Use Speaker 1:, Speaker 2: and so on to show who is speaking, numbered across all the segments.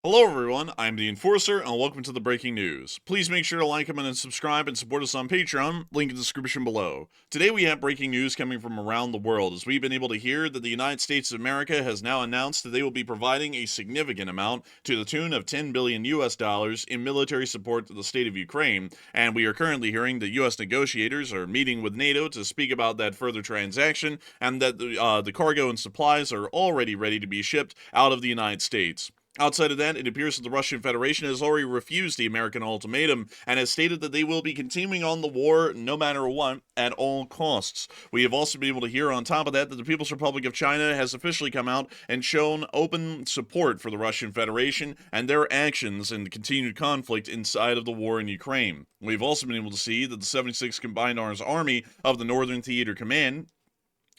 Speaker 1: Hello everyone, I'm the Enforcer, and welcome to the breaking news. Please make sure to like, comment, and subscribe, and support us on Patreon, link in the description below. Today we have breaking news coming from around the world, as we've been able to hear that the United States of America has now announced that they will be providing a significant amount, to the tune of 10 billion US dollars, in military support to the state of Ukraine, and we are currently hearing that US negotiators are meeting with NATO to speak about that further transaction, and that the cargo and supplies are already ready to be shipped out of the United States. Outside of that, it appears that the Russian Federation has already refused the American ultimatum and has stated that they will be continuing on the war no matter what at all costs. We have also been able to hear on top of that the People's Republic of China has officially come out and shown open support for the Russian Federation and their actions and the continued conflict inside of the war in Ukraine. We've also been able to see that the 76th Combined Arms Army of the Northern Theater Command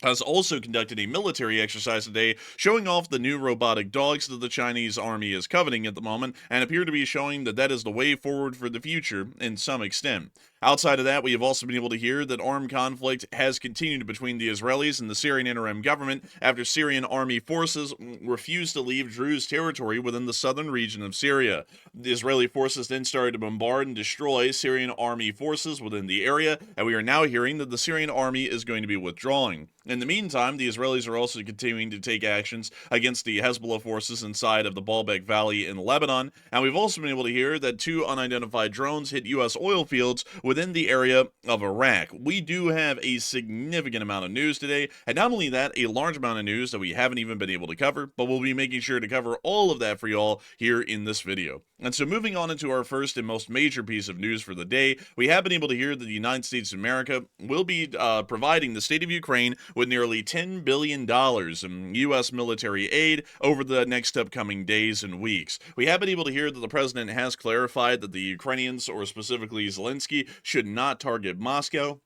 Speaker 1: has also conducted a military exercise today showing off the new robotic dogs that the Chinese army is coveting at the moment and appear to be showing that that is the way forward for the future in some extent. Outside of that, we have also been able to hear that armed conflict has continued between the Israelis and the Syrian Interim Government after Syrian army forces refused to leave Druze territory within the southern region of Syria. The Israeli forces then started to bombard and destroy Syrian army forces within the area, and we are now hearing that the Syrian army is going to be withdrawing. In the meantime, the Israelis are also continuing to take actions against the Hezbollah forces inside of the Baalbek Valley in Lebanon, and we've also been able to hear that two unidentified drones hit U.S. oil fields within the area of Iraq. We do have a significant amount of news today, and not only that, a large amount of news that we haven't even been able to cover, but we'll be making sure to cover all of that for y'all here in this video. And so moving on into our first and most major piece of news for the day, we have been able to hear that the United States of America will be providing the state of Ukraine with nearly $10 billion in U.S. military aid over the next upcoming days and weeks. We have been able to hear that the president has clarified that the Ukrainians, or specifically Zelensky, should not target Moscow,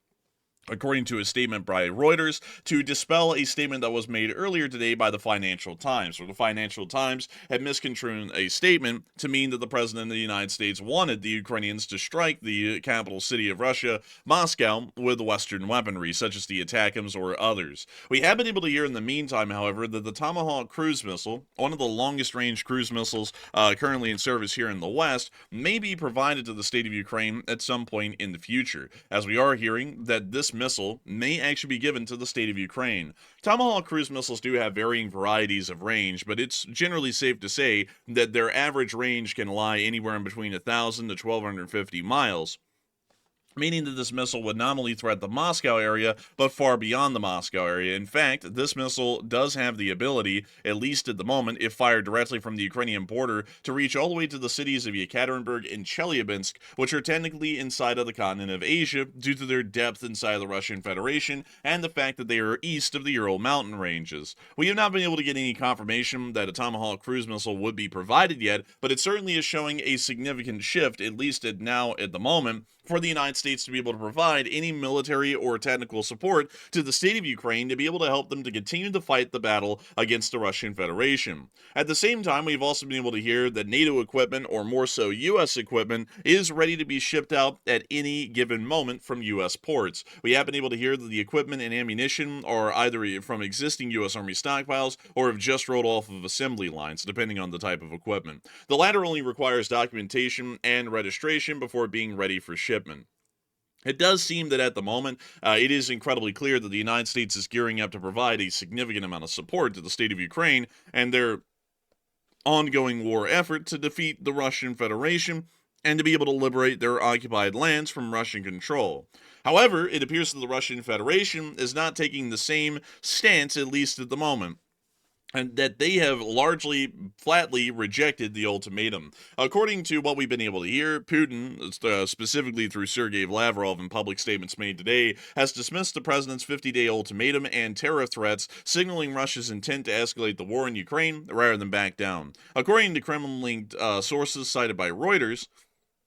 Speaker 1: according to a statement by Reuters, to dispel a statement that was made earlier today by the Financial Times, where the Financial Times had misconstrued a statement to mean that the President of the United States wanted the Ukrainians to strike the capital city of Russia, Moscow, with Western weaponry, such as the ATACMS or others. We have been able to hear in the meantime, however, that the Tomahawk cruise missile, one of the longest-range cruise missiles currently in service here in the West, may be provided to the state of Ukraine at some point in the future, as we are hearing that this missile may actually be given to the state of Ukraine. Tomahawk cruise missiles do have varying varieties of range, but it's generally safe to say that their average range can lie anywhere in between 1,000 to 1,250 miles, meaning that this missile would not only threat the Moscow area, but far beyond the Moscow area. In fact, this missile does have the ability, at least at the moment, if fired directly from the Ukrainian border, to reach all the way to the cities of Yekaterinburg and Chelyabinsk, which are technically inside of the continent of Asia due to their depth inside the Russian Federation and the fact that they are east of the Ural mountain ranges. We have not been able to get any confirmation that a Tomahawk cruise missile would be provided yet, but it certainly is showing a significant shift, at least at the moment, for the United States to be able to provide any military or technical support to the state of Ukraine to be able to help them to continue to fight the battle against the Russian Federation. At the same time, we've also been able to hear that NATO equipment, or more so U.S. equipment, is ready to be shipped out at any given moment from U.S. ports. We have been able to hear that the equipment and ammunition are either from existing U.S. Army stockpiles or have just rolled off of assembly lines, depending on the type of equipment. The latter only requires documentation and registration before being ready for shipment. It does seem that at the moment, it is incredibly clear that the United States is gearing up to provide a significant amount of support to the state of Ukraine and their ongoing war effort to defeat the Russian Federation and to be able to liberate their occupied lands from Russian control. However, it appears that the Russian Federation is not taking the same stance, at least at the moment, and that they have largely flatly rejected the ultimatum. According to what we've been able to hear, Putin, specifically through Sergei Lavrov in public statements made today, has dismissed the president's 50-day ultimatum and tariff threats, signaling Russia's intent to escalate the war in Ukraine rather than back down. According to Kremlin-linked sources cited by Reuters,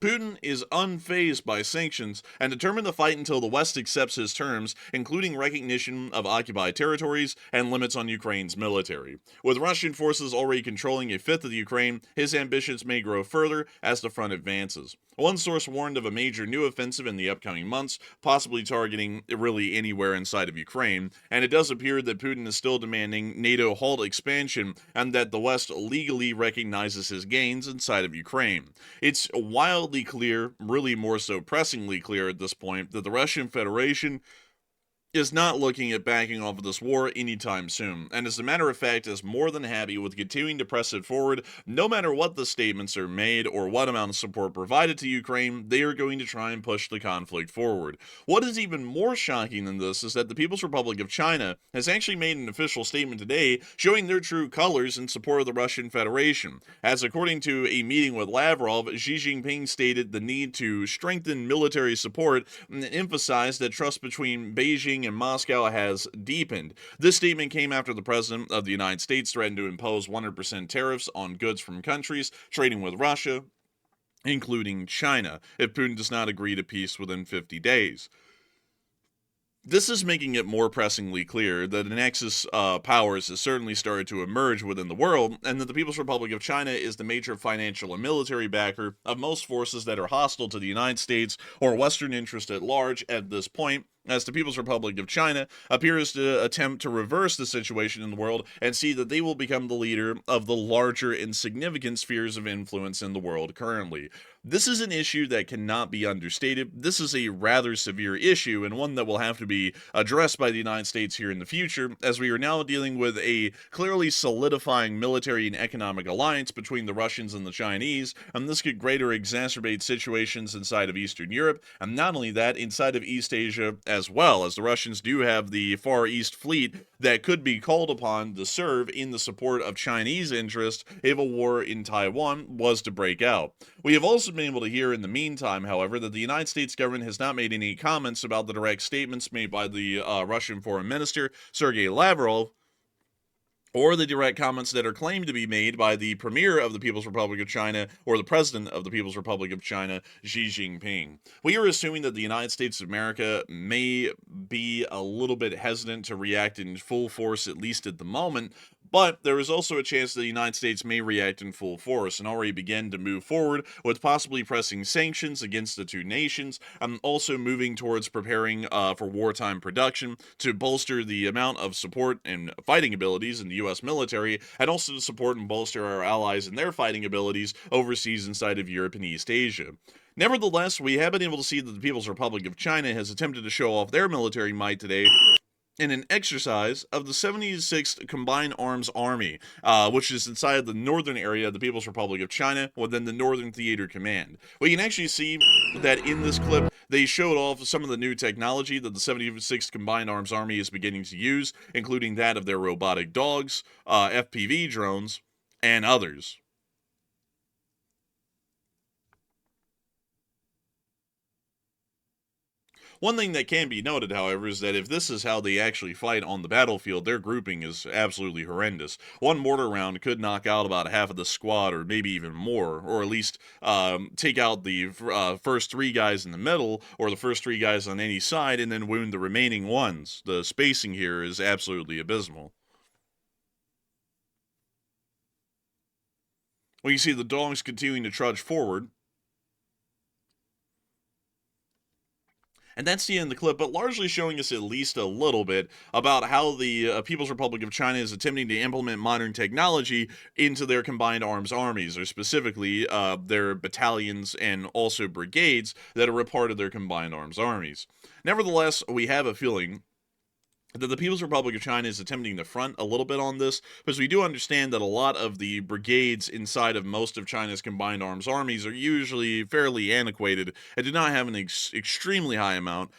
Speaker 1: Putin is unfazed by sanctions and determined to fight until the West accepts his terms, including recognition of occupied territories and limits on Ukraine's military. With Russian forces already controlling a fifth of the Ukraine, his ambitions may grow further as the front advances. One source warned of a major new offensive in the upcoming months, possibly targeting really anywhere inside of Ukraine, and it does appear that Putin is still demanding NATO halt expansion and that the West legally recognizes his gains inside of Ukraine. It's wildly clear, really more so pressingly clear at this point, that the Russian Federation is not looking at backing off of this war anytime soon, and as a matter of fact is more than happy with continuing to press it forward. No matter what the statements are made or what amount of support provided to Ukraine, they are going to try and push the conflict forward. What is even more shocking than this is that the People's Republic of China has actually made an official statement today showing their true colors in support of the Russian Federation, as according to a meeting with Lavrov, Xi Jinping stated the need to strengthen military support and emphasized that trust between Beijing and Moscow has deepened. This statement came after the President of the United States threatened to impose 100% tariffs on goods from countries trading with Russia, including China, if Putin does not agree to peace within 50 days. This is making it more pressingly clear that an axis powers has certainly started to emerge within the world, and that the People's Republic of China is the major financial and military backer of most forces that are hostile to the United States or Western interest at large at this point, as the People's Republic of China appears to attempt to reverse the situation in the world and see that they will become the leader of the larger and significant spheres of influence in the world currently. This is an issue that cannot be understated. This is a rather severe issue, and one that will have to be addressed by the United States here in the future, as we are now dealing with a clearly solidifying military and economic alliance between the Russians and the Chinese, and this could greater exacerbate situations inside of Eastern Europe, and not only that, inside of East Asia as well, as the Russians do have the Far East Fleet that could be called upon to serve in the support of Chinese interests if a war in Taiwan was to break out. We have also been able to hear in the meantime, however, that the United States government has not made any comments about the direct statements made by the Russian Foreign Minister, Sergei Lavrov, or the direct comments that are claimed to be made by the Premier of the People's Republic of China or the President of the People's Republic of China, Xi Jinping. We are assuming that the United States of America may be a little bit hesitant to react in full force, at least at the moment, but there is also a chance that the United States may react in full force and already begin to move forward with possibly pressing sanctions against the two nations, and also moving towards preparing for wartime production to bolster the amount of support and fighting abilities in the U.S. military, and also to support and bolster our allies in their fighting abilities overseas inside of Europe and East Asia. Nevertheless, we have been able to see that the People's Republic of China has attempted to show off their military might today in an exercise of the 76th Combined Arms Army, which is inside the northern area of the People's Republic of China within the Northern Theater Command. We can actually see that in this clip, they showed off some of the new technology that the 76th Combined Arms Army is beginning to use, including that of their robotic dogs, FPV drones, and others. One thing that can be noted, however, is that if this is how they actually fight on the battlefield, their grouping is absolutely horrendous. One mortar round could knock out about half of the squad, or maybe even more, or at least take out the first three guys in the middle, or the first three guys on any side, and then wound the remaining ones. The spacing here is absolutely abysmal. We can see the dogs continuing to trudge forward. And that's the end of the clip, but largely showing us at least a little bit about how the People's Republic of China is attempting to implement modern technology into their combined arms armies, or specifically their battalions and also brigades that are a part of their combined arms armies. Nevertheless, we have a feeling that the People's Republic of China is attempting to front a little bit on this, because we do understand that a lot of the brigades inside of most of China's combined arms armies are usually fairly antiquated and do not have an extremely high amount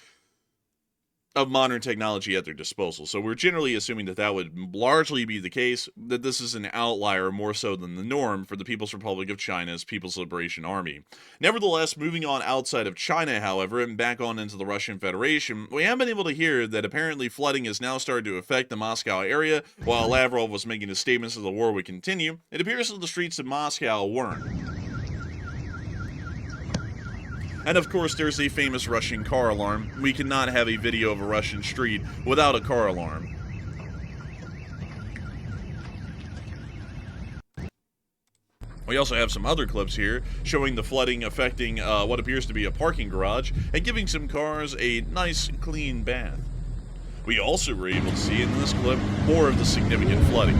Speaker 1: of modern technology at their disposal. So we're generally assuming that that would largely be the case, that this is an outlier more so than the norm for the People's Republic of China's People's Liberation Army. Nevertheless, moving on outside of China, however, and back on into the Russian Federation, we have been able to hear that apparently flooding has now started to affect the Moscow area. While Lavrov was making his statements that the war would continue, it appears that the streets of Moscow weren't. And of course, there's a famous Russian car alarm. We cannot have a video of a Russian street without a car alarm. We also have some other clips here showing the flooding affecting what appears to be a parking garage and giving some cars a nice clean bath. We also were able to see in this clip more of the significant flooding.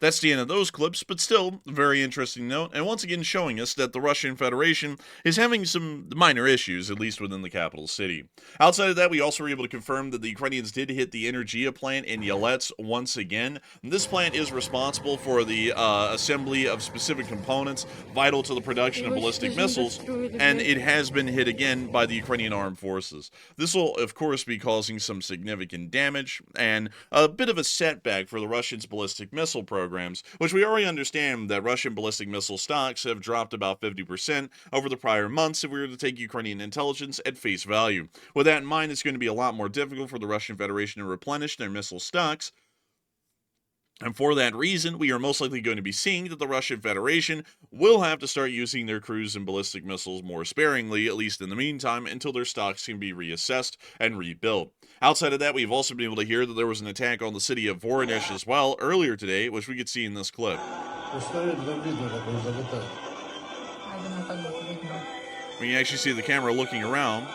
Speaker 1: That's the end of those clips, but still, a very interesting note, and once again showing us that the Russian Federation is having some minor issues, at least within the capital city. Outside of that, we also were able to confirm that the Ukrainians did hit the Energia plant in Yelets once again. This plant is responsible for the assembly of specific components vital to the production of ballistic missiles, and it has been hit again by the Ukrainian armed forces. This will, of course, be causing some significant damage and a bit of a setback for the Russians' ballistic missile program, which we already understand that Russian ballistic missile stocks have dropped about 50% over the prior months if we were to take Ukrainian intelligence at face value. With that in mind, it's going to be a lot more difficult for the Russian Federation to replenish their missile stocks. And for that reason, we are most likely going to be seeing that the Russian Federation will have to start using their cruise and ballistic missiles more sparingly, at least in the meantime, until their stocks can be reassessed and rebuilt. Outside of that, we've also been able to hear that there was an attack on the city of Voronezh as well earlier today, which we could see in this clip. We can actually see the camera looking around.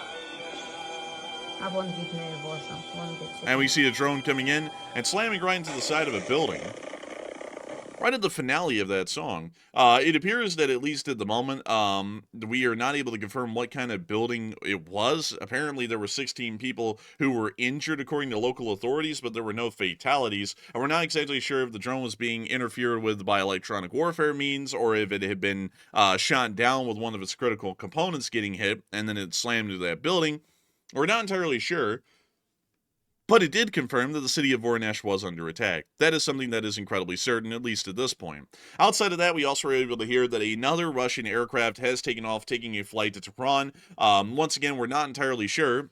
Speaker 1: And we see a drone coming in and slamming right into the side of a building. Right at the finale of that song. It appears that at least at the moment, we are not able to confirm what kind of building it was. Apparently there were 16 people who were injured according to local authorities, but there were no fatalities. And we're not exactly sure if the drone was being interfered with by electronic warfare means, or if it had been shot down with one of its critical components getting hit, and then it slammed into that building. We're not entirely sure, but it did confirm that the city of Voronezh was under attack. That is something that is incredibly certain, at least at this point. Outside of that, we also were able to hear that another Russian aircraft has taken off, taking a flight to Tehran. Once again, we're not entirely sure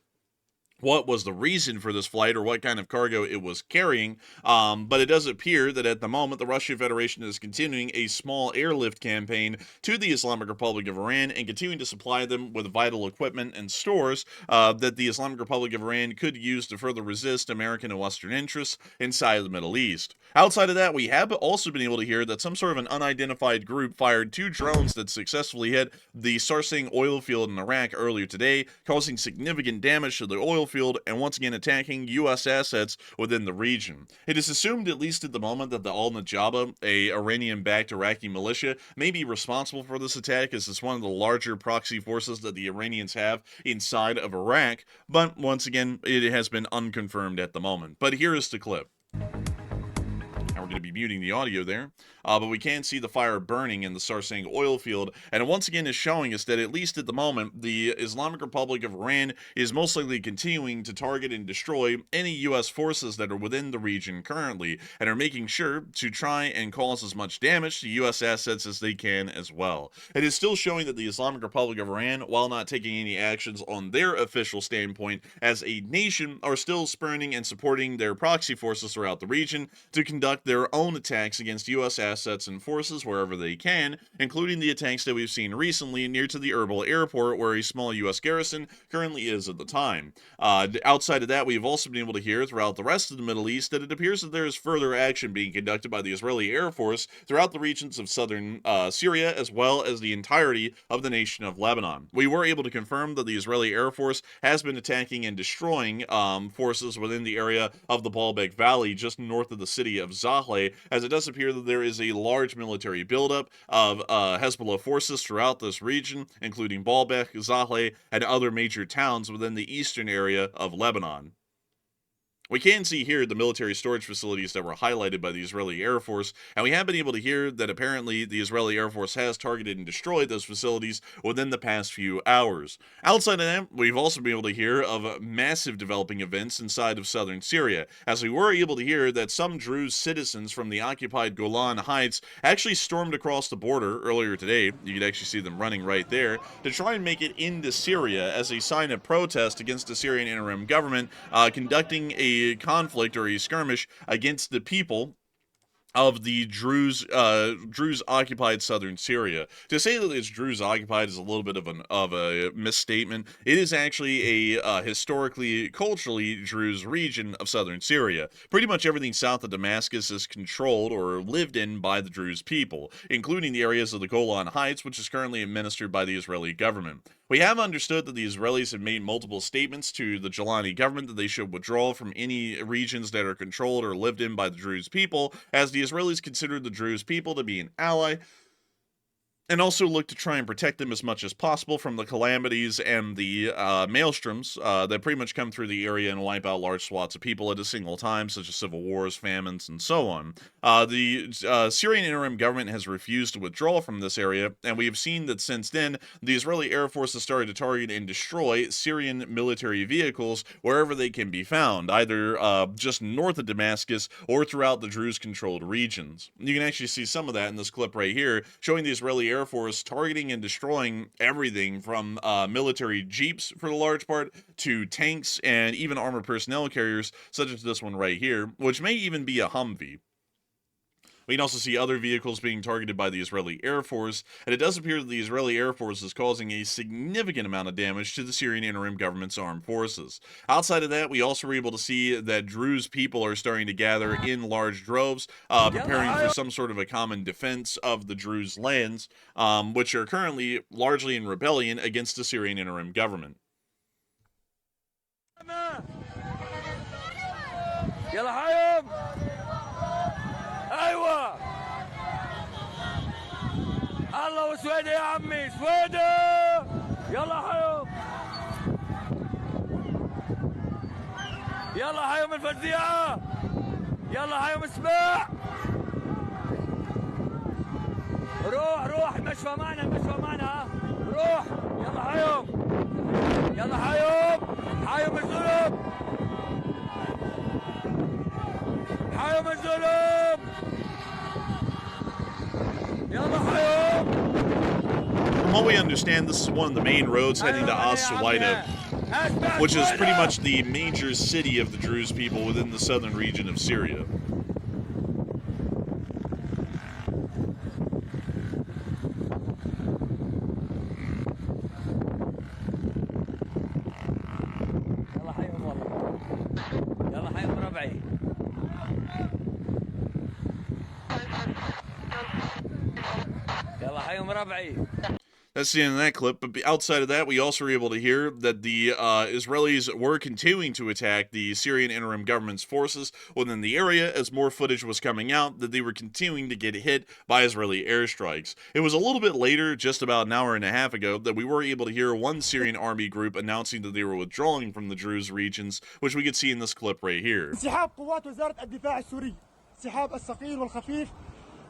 Speaker 1: what was the reason for this flight or what kind of cargo it was carrying, but it does appear that at the moment the Russian Federation is continuing a small airlift campaign to the Islamic Republic of Iran and continuing to supply them with vital equipment and stores that the Islamic Republic of Iran could use to further resist American and Western interests inside of the Middle East. Outside of that, we have also been able to hear that some sort of an unidentified group fired 2 drones that successfully hit the Sarsang oil field in Iraq earlier today, causing significant damage to the oil field and once again attacking U.S. assets within the region. It is assumed, at least at the moment, that the Al-Najaba, a Iranian-backed Iraqi militia, may be responsible for this attack, as it's one of the larger proxy forces that the Iranians have inside of Iraq, but once again, it has been unconfirmed at the moment. But here is the clip. We're going to be muting the audio there, but we can see the fire burning in the Sarsang oil field, and it once again is showing us that at least at the moment, the Islamic Republic of Iran is most likely continuing to target and destroy any U.S. forces that are within the region currently, and are making sure to try and cause as much damage to U.S. assets as they can as well. It is still showing that the Islamic Republic of Iran, while not taking any actions on their official standpoint as a nation, are still spurning and supporting their proxy forces throughout the region to conduct their own attacks against U.S. assets and forces wherever they can, including the attacks that we've seen recently near to the Erbil airport, where a small U.S. garrison currently is at the time. Outside of that, we've also been able to hear throughout the rest of the Middle East that it appears that there is further action being conducted by the Israeli Air Force throughout the regions of southern Syria, as well as the entirety of the nation of Lebanon. We were able to confirm that the Israeli Air Force has been attacking and destroying forces within the area of the Baalbek Valley, just north of the city of Zahle, as it does appear that there is a large military buildup of Hezbollah forces throughout this region, including Baalbek, Zahle, and other major towns within the eastern area of Lebanon. We can see here the military storage facilities that were highlighted by the Israeli Air Force, and we have been able to hear that apparently the Israeli Air Force has targeted and destroyed those facilities within the past few hours. Outside of that, we've also been able to hear of massive developing events inside of southern Syria, as we were able to hear that some Druze citizens from the occupied Golan Heights actually stormed across the border earlier today. You could actually see them running right there to try and make it into Syria as a sign of protest against the Syrian Interim Government conducting a conflict or a skirmish against the people of the Druze occupied southern Syria. To say that it's Druze occupied is a little bit of a misstatement. It is actually a historically, culturally Druze region of southern Syria. Pretty much everything south of Damascus is controlled or lived in by the Druze people, including the areas of the Golan Heights, which is currently administered by the Israeli government. We have understood that the Israelis have made multiple statements to the Jelani government that they should withdraw from any regions that are controlled or lived in by the Druze people, as the Israelis consider the Druze people to be an ally and also look to try and protect them as much as possible from the calamities and the maelstroms that pretty much come through the area and wipe out large swaths of people at a single time, such as civil wars, famines, and so on. The Syrian Interim Government has refused to withdraw from this area, and we have seen that since then, the Israeli Air Force has started to target and destroy Syrian military vehicles wherever they can be found, either just north of Damascus or throughout the Druze-controlled regions. You can actually see some of that in this clip right here, showing the Israeli Air Force targeting and destroying everything from military jeeps for the large part to tanks and even armored personnel carriers such as this one right here, which may even be a Humvee. We can also see other vehicles being targeted by the Israeli Air Force, and it does appear that the Israeli Air Force is causing a significant amount of damage to the Syrian Interim Government's armed forces. Outside of that, we also were able to see that Druze people are starting to gather in large droves, preparing for some sort of a common defense of the Druze lands, which are currently largely in rebellion against the Syrian Interim Government.
Speaker 2: ايوه الله وسويدة يا عمي سويدة يلا حيوم يلا حيوم الفزيعة يلا حيوم اسمع روح المشفى معنا روح يلا حيوم حيوم الظلم
Speaker 1: From what we understand, this is one of the main roads heading to As-Suwaida, which is pretty much the major city of the Druze people within the southern region of Syria. That's the end of that clip, but outside of that, we also were able to hear that the Israelis were continuing to attack the Syrian Interim Government's forces within the area as more footage was coming out that they were continuing to get hit by Israeli airstrikes. It was a little bit later, just about an hour and a half ago, that we were able to hear one Syrian army group announcing that they were withdrawing from the Druze regions, which we could see in this clip right here.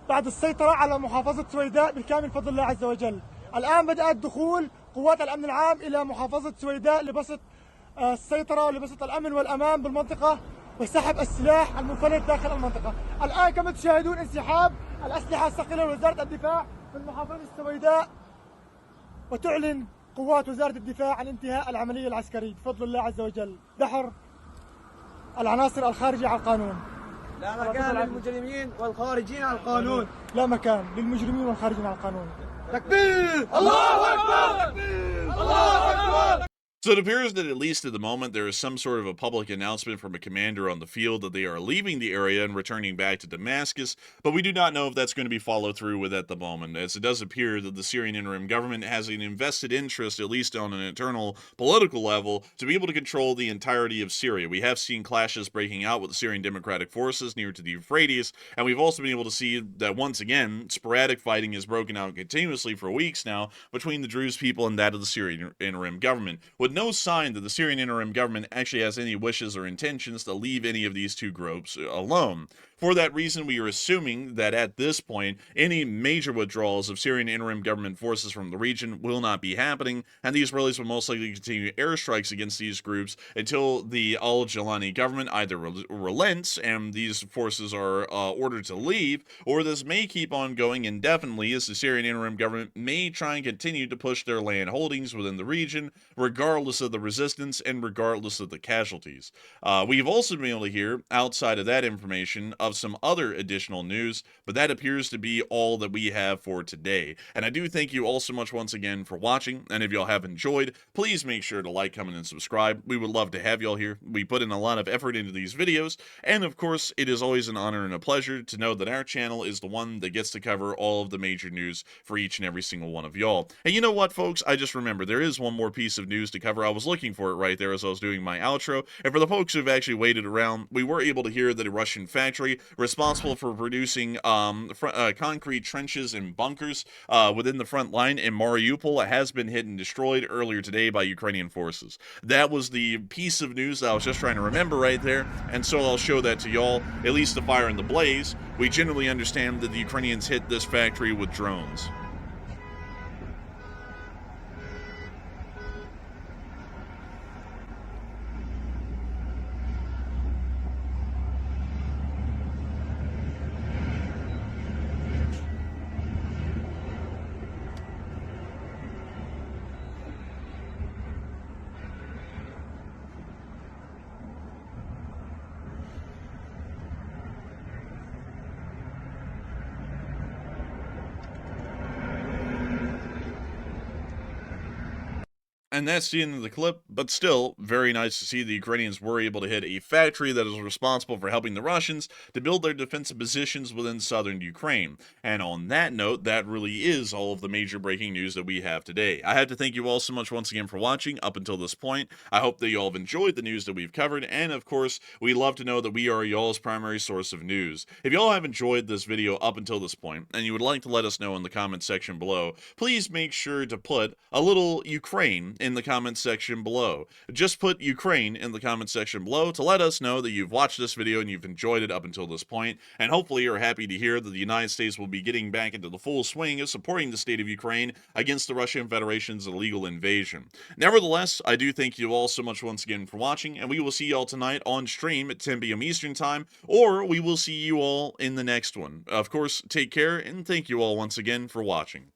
Speaker 3: بعد السيطرة على محافظة سويداء بالكامل بفضل الله عز وجل. الآن بدأت دخول قوات الأمن العام إلى محافظة سويداء لبسط السيطرة ولبسط الأمن والأمان بالمنطقة وسحب السلاح المنفلت داخل المنطقة. الآن كما تشاهدون انسحاب الأسلحة الثقيلة لوزارة الدفاع من محافظة سويداء، وتعلن قوات وزارة الدفاع عن انتهاء العملية العسكرية بفضل الله عز وجل. دحر العناصر الخارجة على القانون. لا مكان للمجرمين والخارجين عن القانون. لا مكان للمجرمين والخارجين عن القانون. تكبير! الله أكبر! تكبير! الله أكبر!
Speaker 1: So it appears that at least at the moment there is some sort of a public announcement from a commander on the field that they are leaving the area and returning back to Damascus, but we do not know if that's going to be followed through with at the moment, as it does appear that the Syrian Interim Government has an invested interest, at least on an internal political level, to be able to control the entirety of Syria. We have seen clashes breaking out with the Syrian Democratic Forces near to the Euphrates, and we've also been able to see that once again, sporadic fighting has broken out continuously for weeks now between the Druze people and that of the Syrian Interim Government, with no sign that the Syrian Interim Government actually has any wishes or intentions to leave any of these two groups alone. For that reason, we are assuming that at this point, any major withdrawals of Syrian Interim Government forces from the region will not be happening, and the Israelis will most likely continue airstrikes against these groups until the al-Jelani government either relents and these forces are ordered to leave, or this may keep on going indefinitely as the Syrian Interim Government may try and continue to push their land holdings within the region, regardless of the resistance and regardless of the casualties. We've also been able to hear, outside of that information, of have some other additional news, but that appears to be all that we have for today. And I do thank you all so much once again for watching, and if y'all have enjoyed, please make sure to like, comment, and subscribe. We would love to have y'all here. We put in a lot of effort into these videos, and of course, it is always an honor and a pleasure to know that our channel is the one that gets to cover all of the major news for each and every single one of y'all. And you know what, folks? I just remembered there is one more piece of news to cover. I was looking for it right there as I was doing my outro, and for the folks who've actually waited around, we were able to hear that a Russian factory responsible for producing concrete trenches and bunkers within the front line in Mariupol has been hit and destroyed earlier today by Ukrainian forces. That was the piece of news that I was just trying to remember right there, and so I'll show that to y'all, at least the fire and the blaze. We generally understand that the Ukrainians hit this factory with drones. And that's the end of the clip, but still, very nice to see the Ukrainians were able to hit a factory that is responsible for helping the Russians to build their defensive positions within southern Ukraine. And on that note, that really is all of the major breaking news that we have today. I have to thank you all so much once again for watching up until this point. I hope that you all have enjoyed the news that we've covered, and of course, we love to know that we are y'all's primary source of news. If y'all have enjoyed this video up until this point, and you would like to let us know in the comment section below, please make sure to put a little Ukraine in the comment section below. Just put Ukraine in the comment section below to let us know that you've watched this video and you've enjoyed it up until this point, and hopefully you're happy to hear that the United States will be getting back into the full swing of supporting the state of Ukraine against the Russian Federation's illegal invasion. Nevertheless, I do thank you all so much once again for watching, and we will see y'all tonight on stream at 10 p.m. Eastern Time, or we will see you all in the next one. Of course, take care, and thank you all once again for watching.